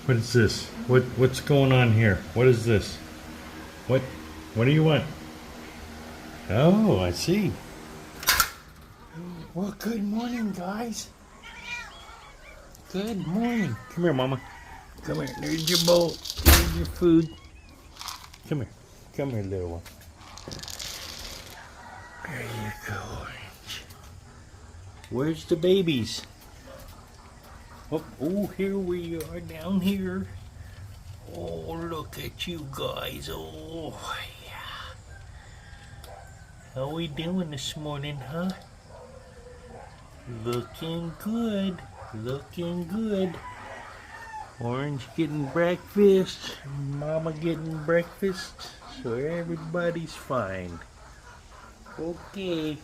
What is this? What's going on here? What is this? What do you want? Oh, I see. Well, good morning, guys. Good morning. Come here, Mama. Come here. There's your bowl. There's your food. Come here. Come here, little one. There you go, Orange. Where's the babies? Oh, here we are down here. Oh, look at you guys. Oh, yeah. How we doing this morning, huh? Looking good. Looking good. Orange getting breakfast. Mama getting breakfast. So everybody's fine. Okay.